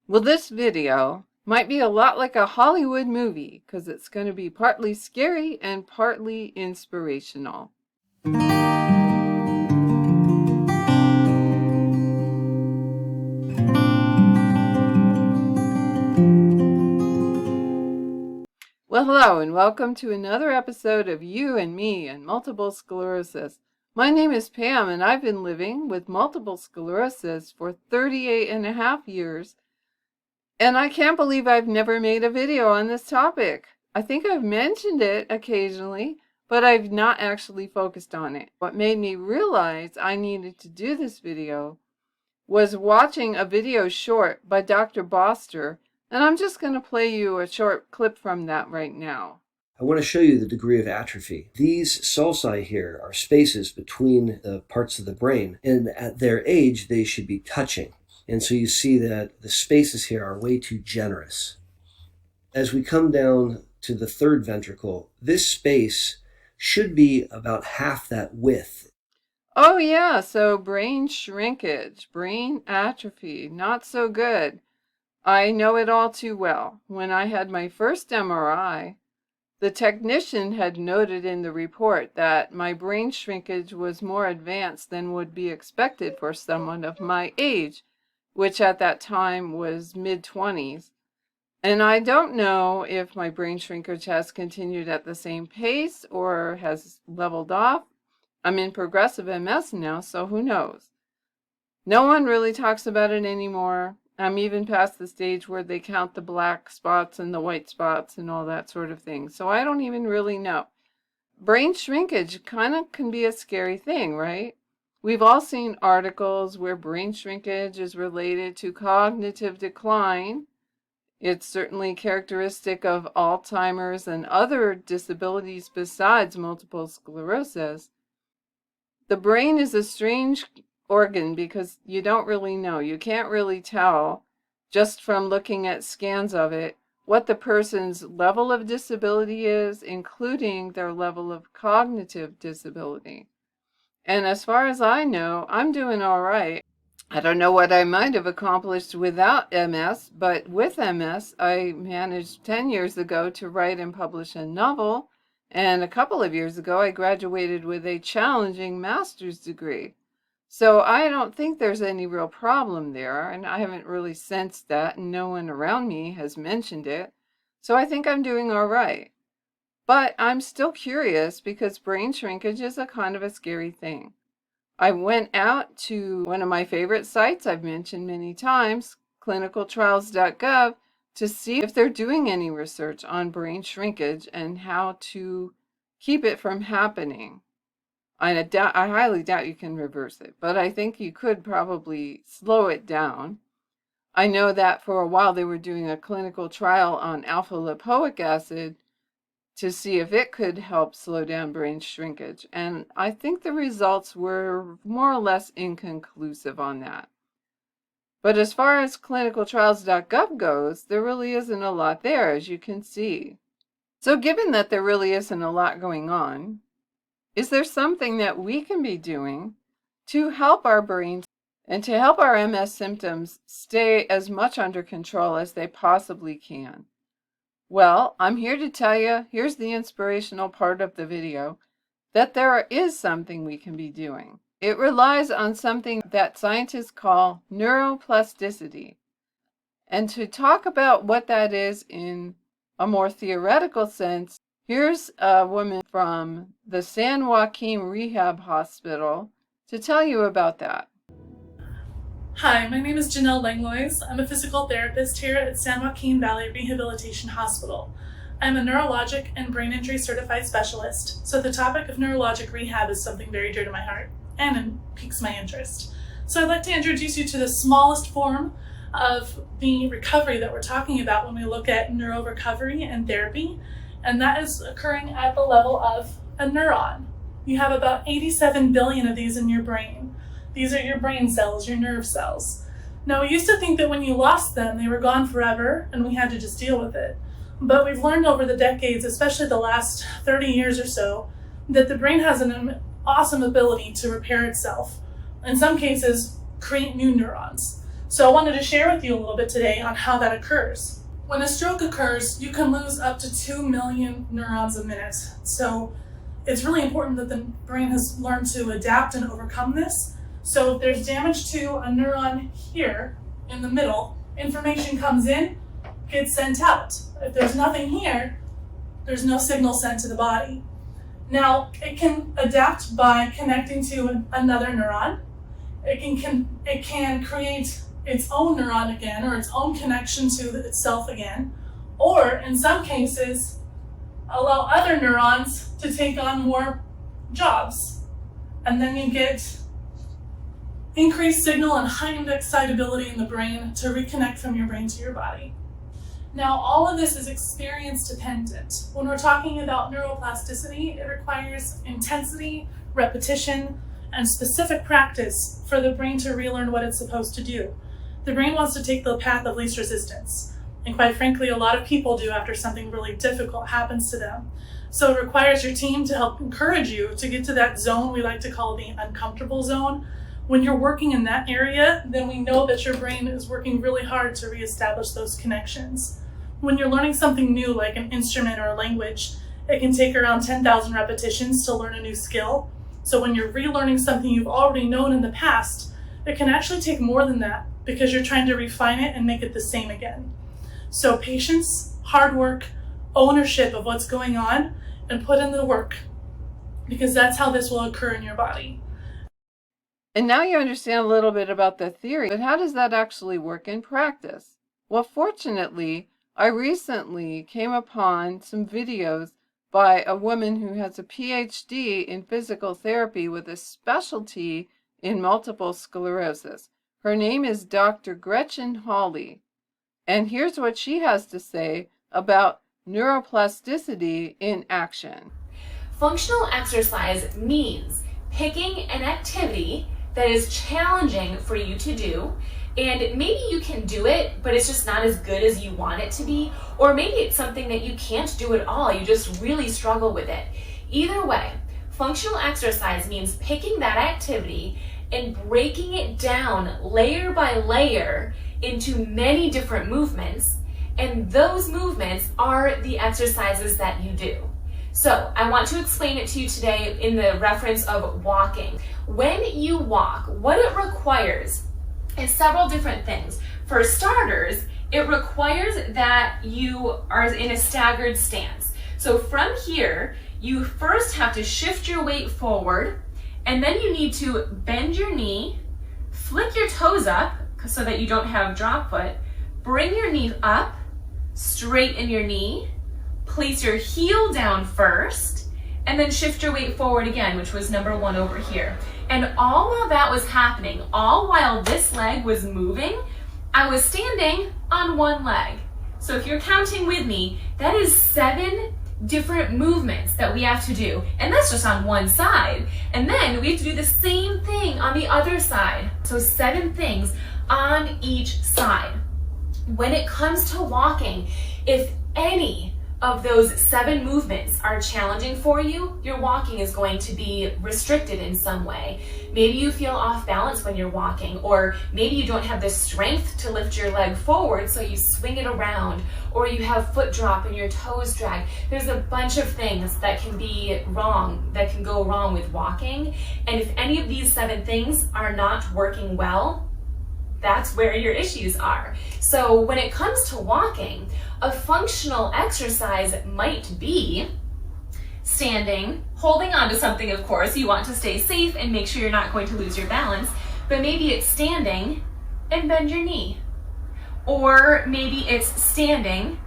Well, this video might be a lot like a Hollywood movie because it's going to be partly scary and partly inspirational. Well, hello and welcome to another episode of You and Me and Multiple Sclerosis. My name is Pam and I've been living with multiple sclerosis for 38 and a half years. And I can't believe I've never made a video on this topic. I think I've mentioned it occasionally, but I've not actually focused on it. What made me realize I needed to do this video was watching a video short by Dr. Boster, and I'm just going to play you a short clip from that right now. I want to show you the degree of atrophy. These sulci here are spaces between the parts of the brain, and at their age, they should be touching. And so you see that the spaces here are way too generous. As we come down to the third ventricle, this space should be about half that width. Oh yeah, so brain shrinkage, brain atrophy, not so good. I know it all too well. When I had my first MRI, the technician had noted in the report that my brain shrinkage was more advanced than would be expected for someone of my age, which at that time was mid-20s. And I don't know if my brain shrinkage has continued at the same pace or has leveled off. I'm in progressive MS now, so who knows? No one really talks about it anymore. I'm even past the stage where they count the black spots and the white spots and all that sort of thing. So I don't even really know. Brain shrinkage kind of can be a scary thing, right? We've all seen articles where brain shrinkage is related to cognitive decline. It's certainly characteristic of Alzheimer's and other disabilities besides multiple sclerosis. The brain is a strange organ because you don't really know. You can't really tell just from looking at scans of it what the person's level of disability is, including their level of cognitive disability. And as far as I know, I'm doing all right. I don't know what I might have accomplished without MS, but with MS, I managed 10 years ago to write and publish a novel. And a couple of years ago, I graduated with a challenging master's degree. So I don't think there's any real problem there, and I haven't really sensed that, and no one around me has mentioned it. So I think I'm doing all right. But I'm still curious because brain shrinkage is a kind of a scary thing. I went out to one of my favorite sites I've mentioned many times, clinicaltrials.gov, to see if they're doing any research on brain shrinkage and how to keep it from happening. I highly doubt you can reverse it, but I think you could probably slow it down. I know that for a while they were doing a clinical trial on alpha lipoic acid to see if it could help slow down brain shrinkage, and I think the results were more or less inconclusive on that. But as far as clinicaltrials.gov goes, there really isn't a lot there, as you can see. So given that there really isn't a lot going on, is there something that we can be doing to help our brains and to help our MS symptoms stay as much under control as they possibly can? Well, I'm here to tell you, here's the inspirational part of the video, that there is something we can be doing. It relies on something that scientists call neuroplasticity. And to talk about what that is in a more theoretical sense, here's a woman from the San Joaquin Rehab Hospital to tell you about that. Hi, my name is Jenelle Langlois. I'm a physical therapist here at San Joaquin Valley Rehabilitation Hospital. I'm a neurologic and brain injury certified specialist, so the topic of neurologic rehab is something very dear to my heart, and it piques my interest. So I'd like to introduce you to the smallest form of the recovery that we're talking about when we look at neurorecovery and therapy, and that is occurring at the level of a neuron. You have about 87 billion of these in your brain. These are your brain cells, your nerve cells. Now, we used to think that when you lost them, they were gone forever and we had to just deal with it. But we've learned over the decades, especially the last 30 years or so, that the brain has an awesome ability to repair itself. In some cases, create new neurons. So I wanted to share with you a little bit today on how that occurs. When a stroke occurs, you can lose up to 2 million neurons a minute. So it's really important that the brain has learned to adapt and overcome this. So if there's damage to a neuron here in the middle, information comes in, gets sent out. If there's nothing here, there's no signal sent to the body. Now, it can adapt by connecting to another neuron. It can create its own neuron again, or its own connection to itself again, or in some cases, allow other neurons to take on more jobs. And then you get increased signal and heightened excitability in the brain to reconnect from your brain to your body. Now, all of this is experience dependent. When we're talking about neuroplasticity, it requires intensity, repetition, and specific practice for the brain to relearn what it's supposed to do. The brain wants to take the path of least resistance. And quite frankly, a lot of people do after something really difficult happens to them. So it requires your team to help encourage you to get to that zone we like to call the uncomfortable zone. When you're working in that area, then we know that your brain is working really hard to reestablish those connections. When you're learning something new, like an instrument or a language, it can take around 10,000 repetitions to learn a new skill. So when you're relearning something you've already known in the past, it can actually take more than that because you're trying to refine it and make it the same again. So patience, hard work, ownership of what's going on, and put in the work, because that's how this will occur in your body. And now you understand a little bit about the theory, but how does that actually work in practice? Well, fortunately, I recently came upon some videos by a woman who has a PhD in physical therapy with a specialty in multiple sclerosis. Her name is Dr. Gretchen Hawley. And here's what she has to say about neuroplasticity in action. Functional exercise means picking an activity that is challenging for you to do, and maybe you can do it, but it's just not as good as you want it to be, or maybe it's something that you can't do at all, you just really struggle with it. Either way, functional exercise means picking that activity and breaking it down layer by layer into many different movements, and those movements are the exercises that you do. So I want to explain it to you today in the reference of walking. When you walk, what it requires is several different things. For starters, it requires that you are in a staggered stance. So from here, you first have to shift your weight forward, and then you need to bend your knee, flick your toes up so that you don't have drop foot, bring your knee up, straighten your knee, place your heel down first, and then shift your weight forward again, which was number 1 over here. And all while that was happening, all while this leg was moving, I was standing on one leg. So if you're counting with me, that is 7 different movements that we have to do. And that's just on one side. And then we have to do the same thing on the other side. So 7 things on each side. When it comes to walking, if any of those 7 movements are challenging for you, your walking is going to be restricted in some way. Maybe you feel off balance when you're walking, or maybe you don't have the strength to lift your leg forward, so you swing it around, or you have foot drop and your toes drag. There's a bunch of things that can be wrong, that can go wrong with walking. And if any of these 7 things are not working well, that's where your issues are. So when it comes to walking, a functional exercise might be standing, holding on to something, of course. You want to stay safe and make sure you're not going to lose your balance, but maybe it's standing and bend your knee. Or maybe it's standing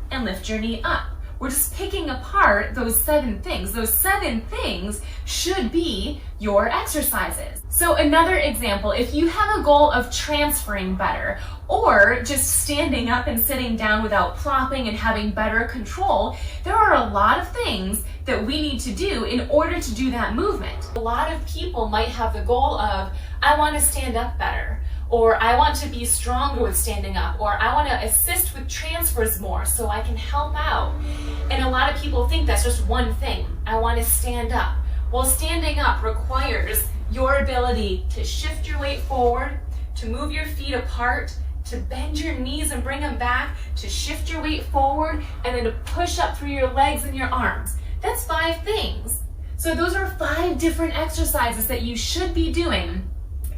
and lift your knee up. We're just picking apart those 7 things. Those 7 things should be your exercises. So another example, if you have a goal of transferring better, or just standing up and sitting down without plopping and having better control, there are a lot of things that we need to do in order to do that movement. A lot of people might have the goal of, I want to stand up better, or I want to be stronger with standing up, or I want to assist with transfers more so I can help out. And a lot of people think that's just one thing. I want to stand up. Well, standing up requires your ability to shift your weight forward, to move your feet apart, to bend your knees and bring them back, to shift your weight forward, and then to push up through your legs and your arms. That's 5 things. So those are 5 different exercises that you should be doing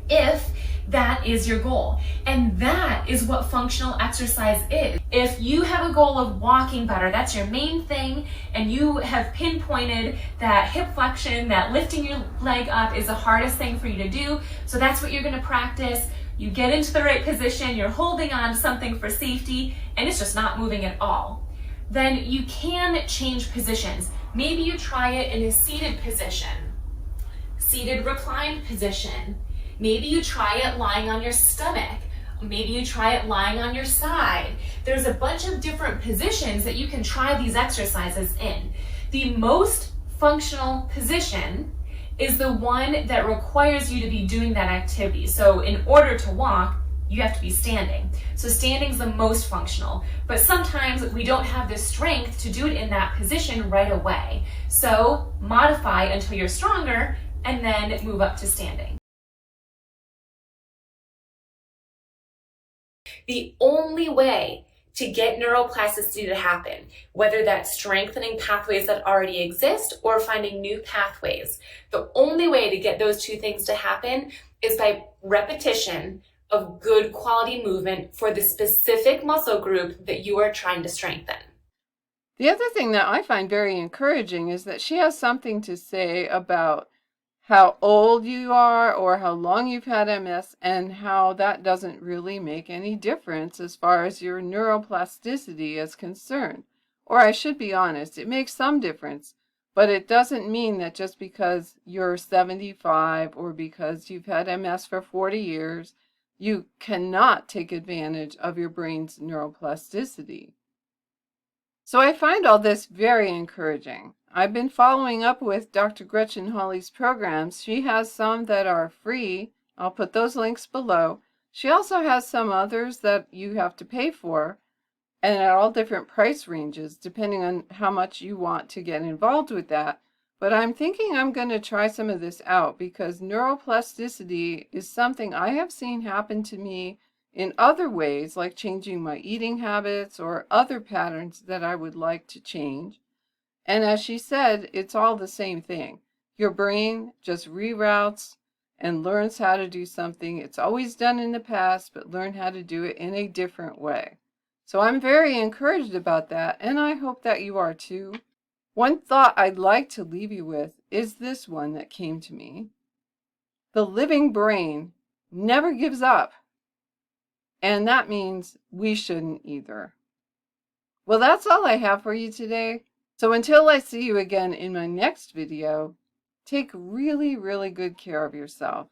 if that is your goal. And that is what functional exercise is. If you have a goal of walking better, that's your main thing, and you have pinpointed that hip flexion, that lifting your leg up is the hardest thing for you to do, so that's what you're going to practice. You get into the right position, you're holding on to something for safety, and it's just not moving at all. Then you can change positions. Maybe you try it in a seated position, seated reclined position. Maybe you try it lying on your stomach. Maybe you try it lying on your side. There's a bunch of different positions that you can try these exercises in. The most functional position is the one that requires you to be doing that activity. So in order to walk, you have to be standing. So standing's the most functional, but sometimes we don't have the strength to do it in that position right away. So modify until you're stronger and then move up to standing. The only way to get neuroplasticity to happen, whether that's strengthening pathways that already exist or finding new pathways, the only way to get those 2 things to happen is by repetition of good quality movement for the specific muscle group that you are trying to strengthen. The other thing that I find very encouraging is that she has something to say about how old you are or how long you've had MS, and how that doesn't really make any difference as far as your neuroplasticity is concerned. Or I should be honest, it makes some difference, but it doesn't mean that just because you're 75 or because you've had MS for 40 years, you cannot take advantage of your brain's neuroplasticity. So I find all this very encouraging. I've been following up with Dr. Gretchen Hawley's programs. She has some that are free. I'll put those links below. She also has some others that you have to pay for, and at all different price ranges, depending on how much you want to get involved with that. But I'm thinking I'm going to try some of this out because neuroplasticity is something I have seen happen to me in other ways, like changing my eating habits or other patterns that I would like to change. And as she said, it's all the same thing. Your brain just reroutes and learns how to do something it's always done in the past, but learn how to do it in a different way. So I'm very encouraged about that, and I hope that you are too. One thought I'd like to leave you with is this one that came to me. The living brain never gives up. And that means we shouldn't either. Well, that's all I have for you today. So until I see you again in my next video, take really, really good care of yourself.